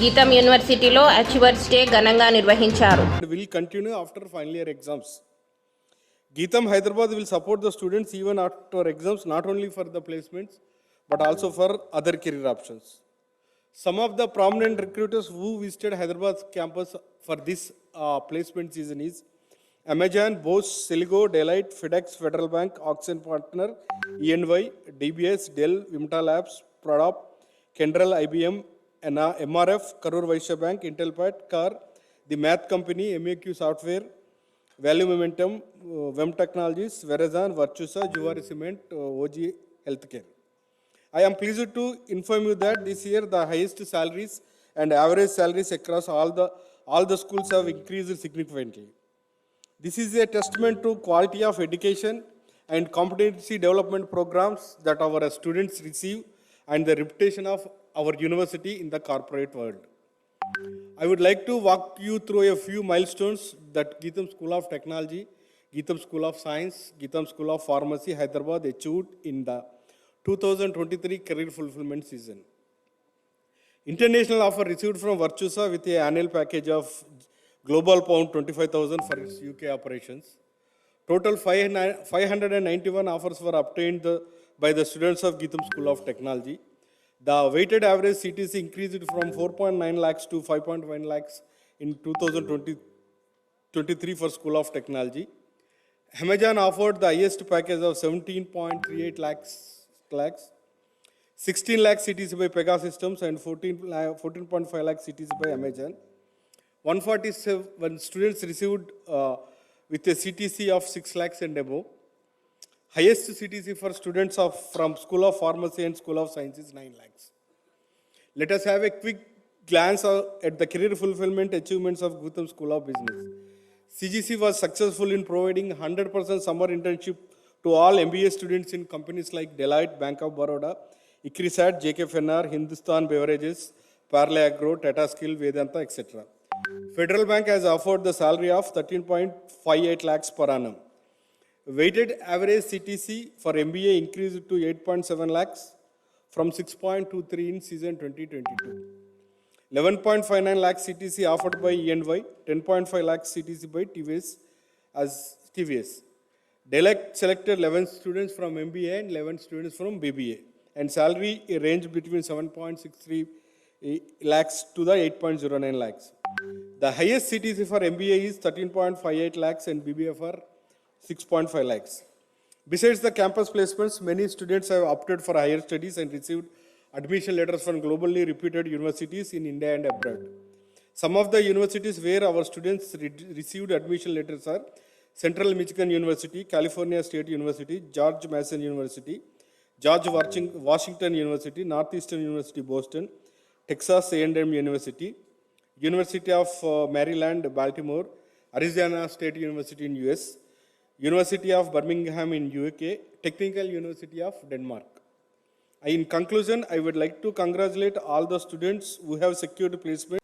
గీతం యూనివర్సిటీలో achievers day ఘనంగా నిర్వహించారు. Will continue after final year exams. Geetam Hyderabad will support the students even after exams, not only for the placements, but also for other career options. Some of the prominent recruiters who visited Hyderabad campus for this placement season is Amazon, Bose, Siligo, Deloitte, FedEx, Federal Bank, Oxen Partner, ENY, DBS, Dell, Vimta Labs, Pradap, Kendall, IBM, MRF, Karur Vaishya Bank, Intelpat, Car, the Math Company, MAQ Software, Value Momentum, Vem Technologies, Verizon, Virtusa, Juvari Cement, OG Healthcare. I am pleased to inform you that this year the highest salaries and average salaries across all the schools have increased significantly. This is a testament to quality of education and competency development programs that our students receive and the reputation of our university in the corporate world. I would like to walk you through a few milestones that Geetam School of Technology, Geetam School of Science, Geetam School of Pharmacy, Hyderabad achieved in the 2023 career fulfillment season. International offer received from Virtusa with an annual package of global pound 25,000 for its UK operations. Total 591 offers were obtained by the students of Geetam School of Technology. The weighted average CTC increased from 4.9 lakhs to 5.1 lakhs in 2023 for School of Technology. Amazon offered the highest package of 17.38 lakhs, 16 lakh CTC by Pegasystems and 14.5 lakh CTC by Amazon. 147 students received with a CTC of 6 lakhs and above. Highest CTC for students from School of Pharmacy and School of Science is 9 lakhs. Let us have a quick glance at the career fulfillment achievements of Geetam School of Business. CGC was successful in providing 100% summer internship to all MBA students in companies like Deloitte, Bank of Baroda, ICRISAT, JKFNR, Hindustan Beverages, Parle Agro, Tata Skill, Vedanta, etc. Federal Bank has offered the salary of 13.58 lakhs per annum. Weighted average CTC for MBA increased to 8.7 lakhs from 6.23 in season 2022. 11.59 lakhs CTC offered by ENY, 10.5 lakhs CTC by TVS. Deloitte selected 11 students from MBA and 11 students from BBA, and salary ranged between 7.63 lakhs to the 8.09 lakhs. The highest CTC for MBA is 13.58 lakhs and BBA for 6.5 lakhs. Besides the campus placements, many students have opted for higher studies and received admission letters from globally reputed universities in India and abroad. Some of the universities where our students received admission letters are Central Michigan University, California State University, George Mason University, George Washington University, Northeastern University Boston, Texas A&M University, University of Maryland, Baltimore, Arizona State University in US, University of Birmingham in UK, Technical University of Denmark. In conclusion, I would like to congratulate all the students who have secured placement.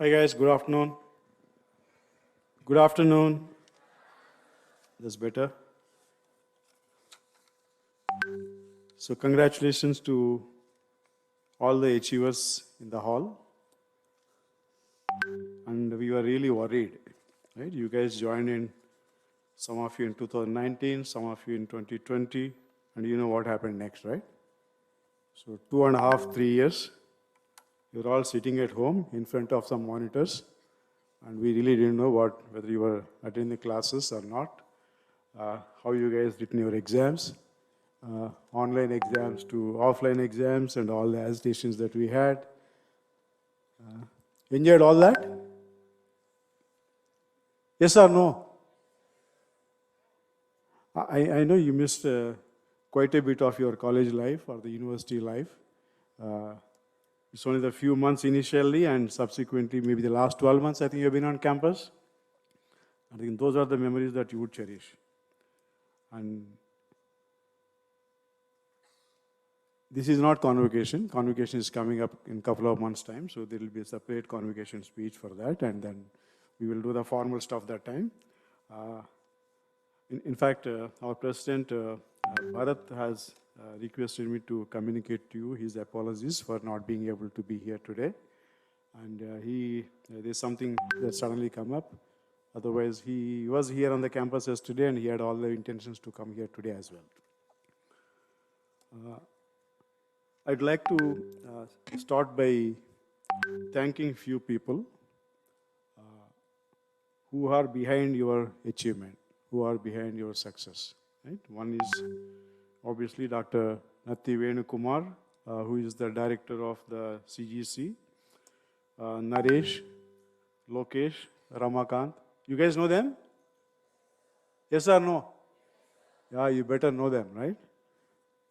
Hi guys, good afternoon. Good afternoon. That's better. So congratulations to all the achievers in the hall. And we were really worried, right? You guys joined in, some of you in 2019, some of you in 2020, and you know what happened next, right? So 2.5, 3 years, you're all sitting at home in front of some monitors, and we really didn't know whether you were attending classes or not, how you guys written your exams, online exams to offline exams and all the agitations that we had. Enjoyed all that? Yes or no? I know you missed quite a bit of your college life or the university life. It's only the few months initially and subsequently maybe the last 12 months I think you've been on campus. I think those are the memories that you would cherish. And this is not convocation. Convocation is coming up in a couple of months' time, so there will be a separate convocation speech for that, and then we will do the formal stuff that time. In fact, our president Bharat has requested me to communicate to you his apologies for not being able to be here today. And there's something that suddenly come up. Otherwise, he was here on the campus yesterday and he had all the intentions to come here today as well. I'd like to start by thanking few people who are behind your achievement, who are behind your success. Right? One is obviously Dr. Natti Venukumar, who is the director of the CGC, Naresh, Lokesh, Ramakant. You guys know them? Yes or no? Yeah, you better know them, right?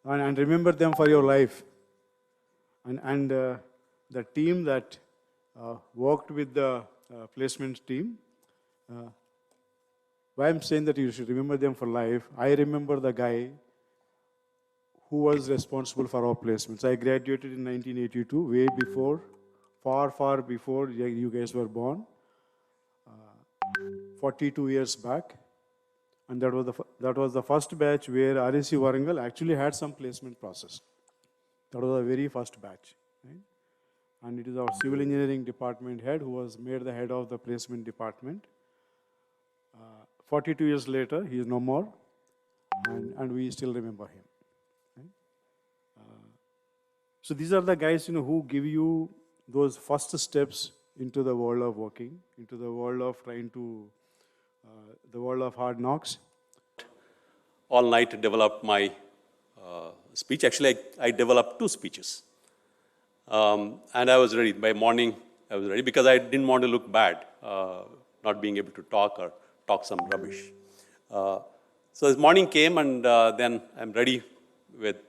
And remember them for your life. And the team that worked with the placement team, why I'm saying that you should remember them for life, I remember the guy who was responsible for our placements. I graduated in 1982, way before, far before you guys were born, 42 years back. And that was the first batch where RSC Warangal actually had some placement process. That was the very first batch. Right? And it is our civil engineering department head who was made the head of the placement department. 42 years later, he is no more, and we still remember him. Right? So these are the guys, who give you those first steps into the world of working, into the world of trying to, the world of hard knocks. All night to develop my speech. Actually, I developed 2 speeches. And I was ready. By morning, I was ready because I didn't want to look bad, not being able to talk or talk some rubbish. So this morning came and then I'm ready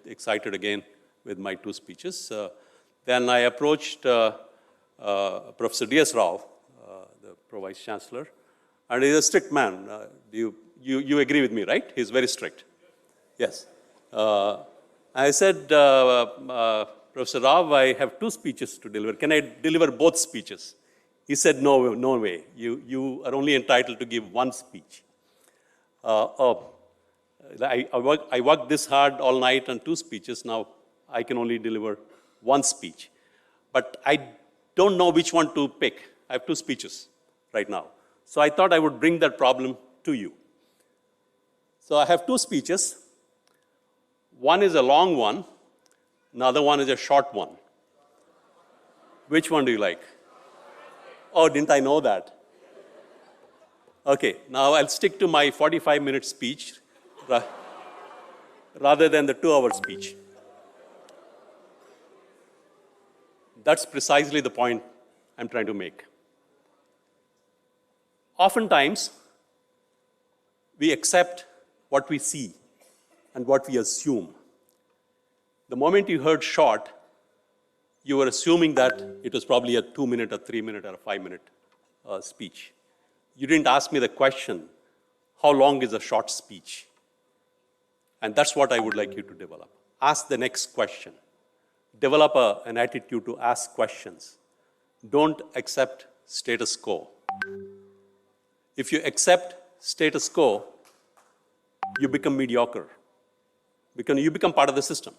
excited again with my 2 speeches. Then I approached Professor D.S. Rao, the Pro-Vice Chancellor, and he's a strict man. You agree with me, right? He's very strict. Yes. I said, Professor Rao, I have 2 speeches to deliver. Can I deliver both speeches? He said, no way. You are only entitled to give 1 speech. I worked this hard all night on 2 speeches. Now I can only deliver 1 speech. But I don't know which one to pick. I have 2 speeches right now. So I thought I would bring that problem to you. So I have 2 speeches. One is a long one. Another one is a short one. Which one do you like? Oh, didn't I know that? Okay, now I'll stick to my 45-minute speech rather than the 2-hour speech. That's precisely the point I'm trying to make. Oftentimes, we accept what we see and what we assume. The moment you heard short, you were assuming that it was probably a 2-minute, a 3-minute, or a 5-minute speech. You didn't ask me the question, how long is a short speech? And that's what I would like you to develop. Ask the next question. Develop an attitude to ask questions. Don't accept status quo. If you accept status quo, you become mediocre. You become part of the system.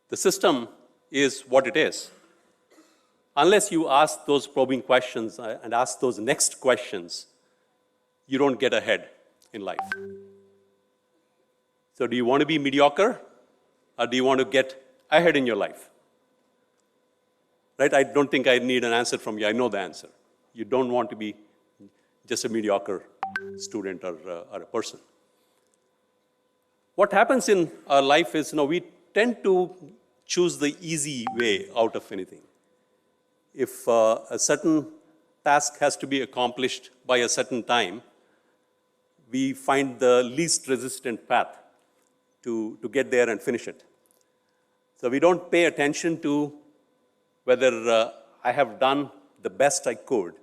The system is what it is. Unless you ask those probing questions and ask those next questions, you don't get ahead in life. So do you want to be mediocre or do you want to get ahead in your life? Right? I don't think I need an answer from you. I know the answer. You don't want to be just a mediocre student or a person. What happens in our life is, we tend to choose the easy way out of anything. If a certain task has to be accomplished by a certain time, we find the least resistant path to get there and finish it. So we don't pay attention to whether I have done the best I could,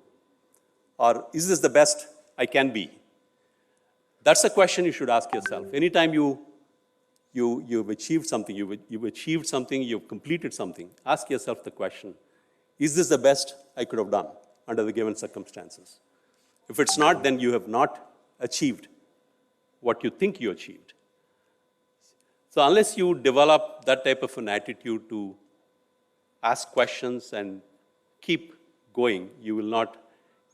or is this the best I can be? That's a question you should ask yourself. Anytime you've achieved something, you've completed something, ask yourself the question, is this the best I could have done under the given circumstances? If it's not, then you have not achieved what you think you achieved. So unless you develop that type of an attitude to ask questions and keep going, you will not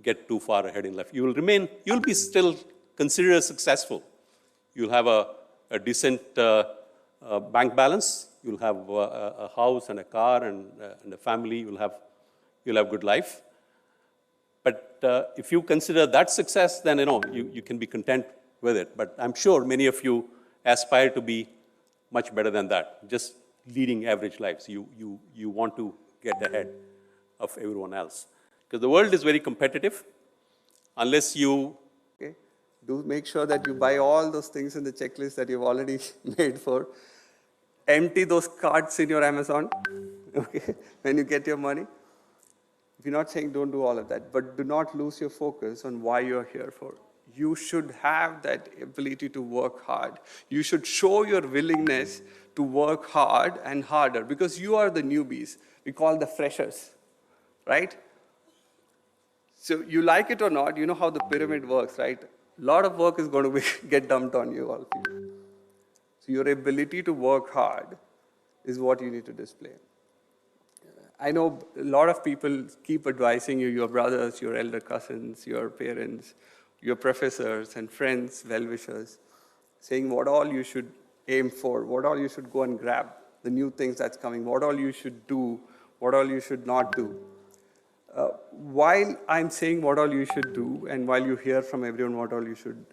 get too far ahead in life. You'll be still considered successful. You'll have a decent bank balance. You'll have a house and a car and a family. You'll have good life. But if you consider that success, then you can be content with it. But I'm sure many of you aspire to be much better than that, just leading average lives. You want to get ahead of everyone else. Because the world is very competitive. Unless you Okay. Do make sure that you buy all those things in the checklist that you've already made for. Empty those carts in your Amazon, okay, when you get your money. We're not saying don't do all of that, but do not lose your focus on why you're here for. You should have that ability to work hard. You should show your willingness to work hard and harder, because you are the newbies. We call the freshers, right? So you like it or not, you know how the pyramid works, right? A lot of work is going to get dumped on you, all of you. So your ability to work hard is what you need to display. I know a lot of people keep advising you, your brothers, your elder cousins, your parents, your professors and friends, well-wishers, saying what all you should aim for, what all you should go and grab, the new things that's coming, what all you should do, what all you should not do. While I'm saying what all you should do, and while you hear from everyone what all you should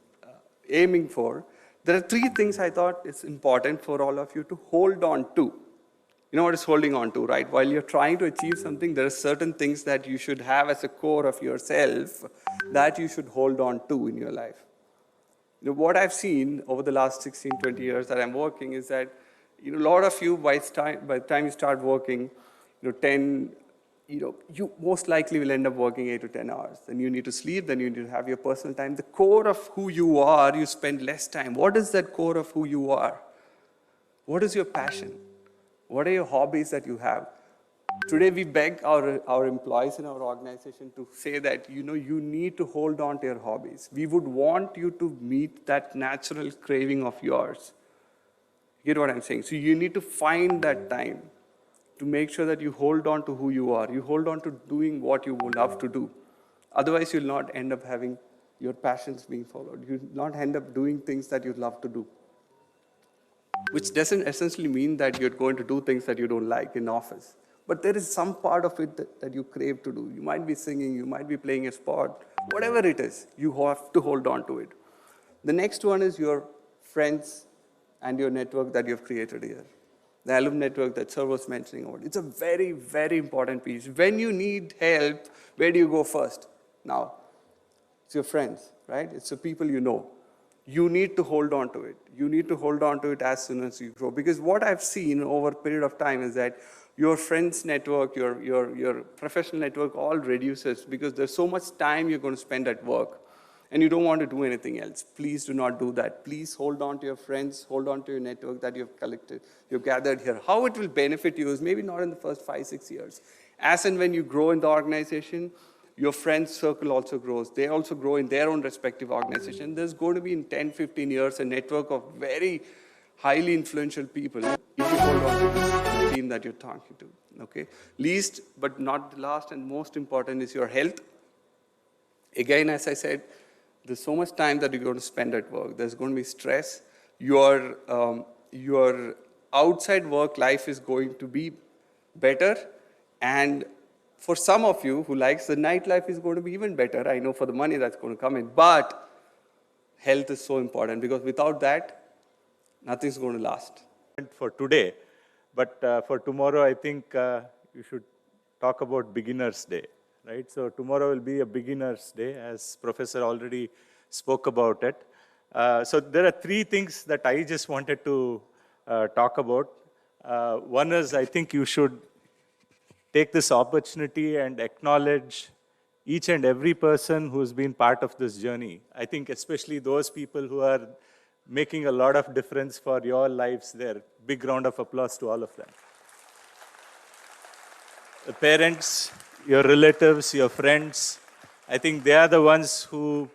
aiming for, there are three things I thought it's important for all of you to hold on to. You know what is holding on to, right? While you're trying to achieve something, there are certain things that you should have as a core of yourself that you should hold on to in your life. You know, what I've seen over the last 16, 20 years that I'm working is that, a lot of you, by the time you start working, 10, you most likely will end up working 8 to 10 hours. Then you need to sleep, then you need to have your personal time. The core of who you are, you spend less time. What is that core of who you are? What is your passion? What are your hobbies that you have? Today we beg our employees in our organization to say that, you need to hold on to your hobbies. We would want you to meet that natural craving of yours. You get what I'm saying? So you need to find that time to make sure that you hold on to who you are. You hold on to doing what you would love to do. Otherwise, you'll not end up having your passions being followed. You'll not end up doing things that you love to do. Which doesn't essentially mean that you're going to do things that you don't like in office. But there is some part of it that you crave to do. You might be singing, you might be playing a sport, whatever it is, you have to hold on to it. The next one is your friends and your network that you've created here. The alum network that Sir was mentioning about. It's a very, very important piece. When you need help, where do you go first? Now, it's your friends, right? It's the people you know. You need to hold on to it. You need to hold on to it as soon as you grow. Because what I've seen over a period of time is that your friends network, your professional network all reduces because there's so much time you're going to spend at work and you don't want to do anything else. Please do not do that. Please hold on to your friends, hold on to your network that you've collected, you've gathered here. How it will benefit you is maybe not in the first 5-6 years. As and when you grow in the organization, your friends circle also grows. They also grow in their own respective organization. There's going to be in 10-15 years a network of very highly influential people if you hold on to this team that you're talking to. Okay? Least but not the last and most important is your health. Again, as I said, there's so much time that you're going to spend at work. There's going to be stress. Your outside work life is going to be better, and for some of you who likes the nightlife is going to be even better. I know for the money that's going to come in, but health is so important because without that, nothing's going to last. For today, but for tomorrow, I think you should talk about Beginner's Day, right? So tomorrow will be a Beginner's Day, as Professor already spoke about it. So there are three things that I just wanted to talk about. One is, I think you should take this opportunity and acknowledge each and every person who's been part of this journey. I think especially those people who are making a lot of difference for your lives there. Big round of applause to all of them. The parents, your relatives, your friends, I think they are the ones who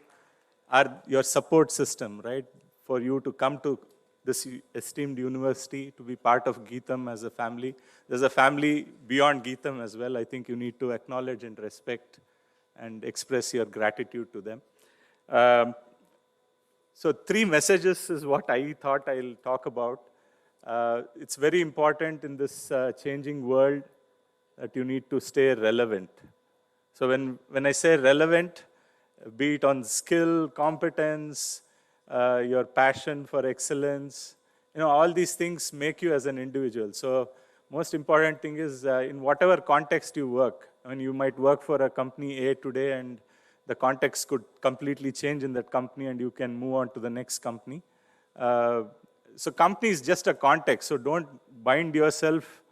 are your support system, right? For you to come to this esteemed university, to be part of Geetham as a family. There's a family beyond Geetham as well. I think you need to acknowledge and respect and express your gratitude to them. So 3 messages is what I thought I'll talk about. It's very important in this changing world that you need to stay relevant. So when I say relevant, be it on skill, competence, your passion for excellence, all these things make you as an individual. So most important thing is in whatever context you work. I mean, you might work for a company A today and the context could completely change in that company and you can move on to the next company. So company is just a context, so don't bind yourself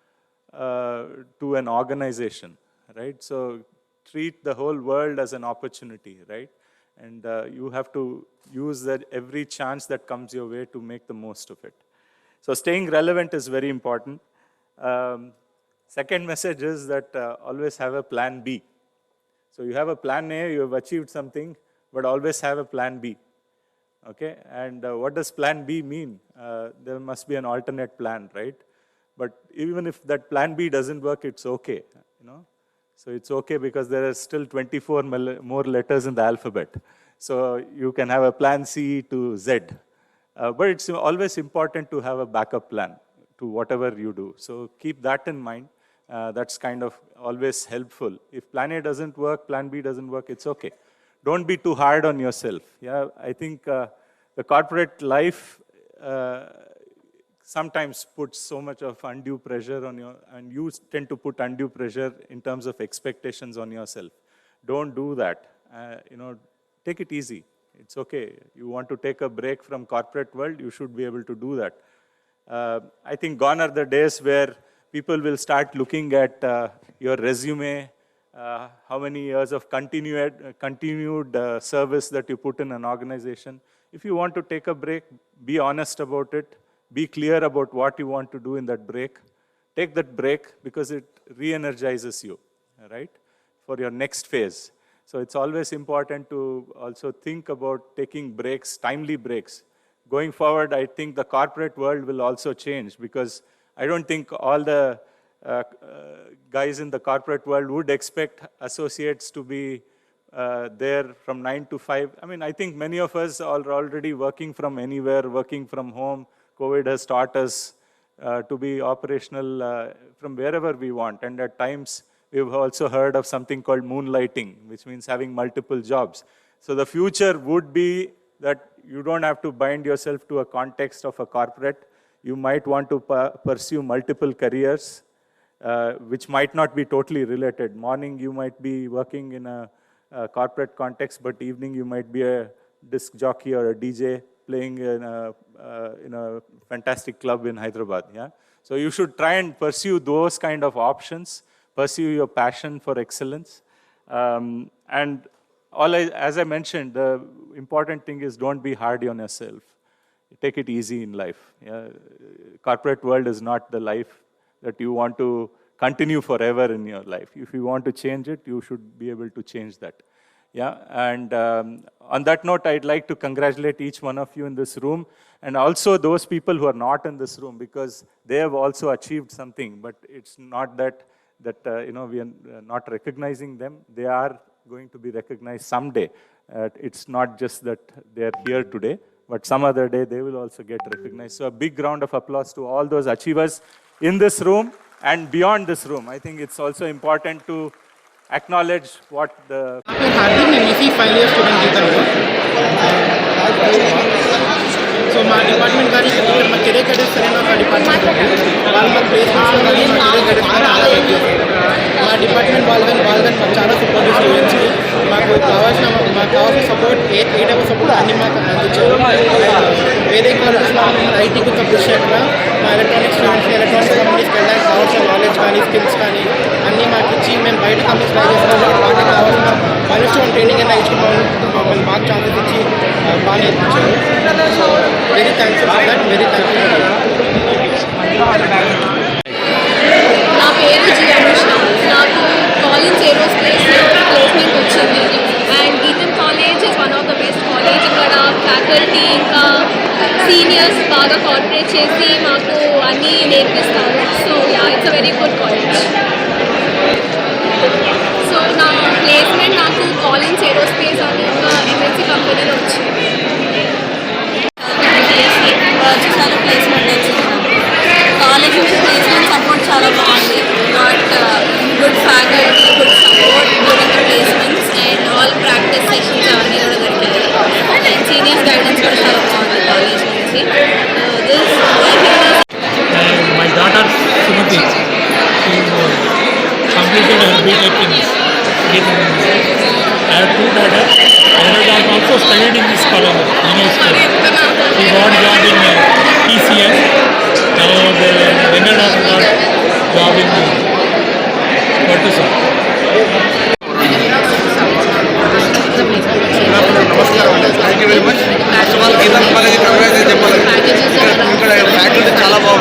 to an organization, right? So treat the whole world as an opportunity, right? And you have to use that every chance that comes your way to make the most of it. So staying relevant is very important. Second message is that always have a plan B. So you have a plan A, you have achieved something, but always have a plan B. Okay, and what does plan B mean? There must be an alternate plan, right? But even if that plan B doesn't work, it's okay, So it's okay because there are still 24 more letters in the alphabet. So you can have a plan C to Z. But it's always important to have a backup plan to whatever you do. So keep that in mind. That's kind of always helpful. If plan A doesn't work, plan B doesn't work, it's okay. Don't be too hard on yourself. Yeah, I think the corporate life sometimes puts so much of undue pressure on you, and you tend to put undue pressure in terms of expectations on yourself. Don't do that. Take it easy. It's okay. You want to take a break from corporate world, you should be able to do that. I think gone are the days where people will start looking at your resume, how many years of continued service that you put in an organization. If you want to take a break, be honest about it. Be clear about what you want to do in that break. Take that break because it re-energizes you, right, for your next phase. So it's always important to also think about taking breaks, timely breaks. Going forward, I think the corporate world will also change because I don't think all the guys in the corporate world would expect associates to be there from 9 to 5. I mean, I think many of us are already working from anywhere, working from home. COVID has taught us to be operational from wherever we want. And at times, we've also heard of something called moonlighting, which means having multiple jobs. So the future would be that you don't have to bind yourself to a context of a corporate. You might want to pursue multiple careers, which might not be totally related. Morning, you might be working in a corporate context, but evening, you might be a disc jockey or a DJ playing in a fantastic club in Hyderabad. Yeah? So you should try and pursue those kind of options, pursue your passion for excellence. And as I mentioned, the important thing is don't be hard on yourself. Take it easy in life. Yeah? Corporate world is not the life that you want to continue forever in your life. If you want to change it, you should be able to change that. Yeah, and on that note, I'd like to congratulate each one of you in this room, and also those people who are not in this room, because they have also achieved something. But it's not that we are not recognizing them. They are going to be recognized someday. It's not just that they are here today, but some other day they will also get recognized. So a big round of applause to all those achievers in this room and beyond this room. I think it's also important to acknowledge what the... so మా department కానీ ఇక్కడ మా career గడిస్తారని ఒక department వాళ్ళు మాకు ప్లేస్మెంట్స్లో కానీ మా career గడిస్తారని చాలా హెల్ప్ చేస్తారు. మా డిపార్ట్మెంట్ వాళ్ళు కానీ మాకు చాలా సపోర్ట్ స్టూడెంట్స్కి మాకు కావాల్సిన support A type of support అన్ని మాకు అందించారు. వేరే కాలేజెస్లో ఐటీకి ఒక కృషి చేయకుండా మా ఎలక్ట్రానిక్స్ స్టూడెంట్స్ని ఎలక్ట్రానిక్స్ కంపెనీస్కి వెళ్ళడానికి కావాల్సిన నాలెడ్జ్ కానీ స్కిల్స్ కానీ అన్నీ మాకు ఇచ్చి మేము బయట కంపెనీస్ ట్రై చేస్తాం. వాటికి కావాల్సిన మనసు ట్రైనింగ్ అయినా ఇచ్చి మమ్మల్ని బాగా ఛాన్సెస్ ఇచ్చి బాగా నేర్పించారు. So very thankful for that, very thankful. నా పేరు జి అనుష్ణ. నాకు కాలేజ్ ఏరోస్పేస్లో ప్లేస్మెంట్ వచ్చింది. అండ్ గీతం college is one of the best college. ఇక్కడ ఫ్యాకల్టీ ఇంకా సీనియర్ టీచర్స్ బాగా కోఆపరేట్ చేసి మాకు అన్నీ నేర్పిస్తారు. So yeah, it's a very good college. So నా ప్లేస్మెంట్ నాకు కాలిన్స్ ఏరోస్పేస్ అని ఒక ఎంఎన్సీ కంపెనీలో వచ్చింది. చాలా ప్లేస్మెంట్ వచ్చింది. కాలేజ్ ప్లేస్మెంట్ సపోర్ట్ చాలా బాగుంది. But good faculty, good support during the placements and all practice sessions అవన్నీ కూడా దొరికాయి. అండ్ సీనియర్స్ గైడెన్స్ కూడా చాలా బాగుంది కాలేజ్ నుంచి. My daughter Sumati, she completed her BTech in Geetham. I have two daughters. Elder daughter also studied in this college, university. She got job in TCS. Now the younger daughter got job in Portusa. నమస్కారం అండి. Thank you very much. First of all గీతం college congratulation చెప్పాలి. ఇక్కడ faculty చాలా బాగుంది.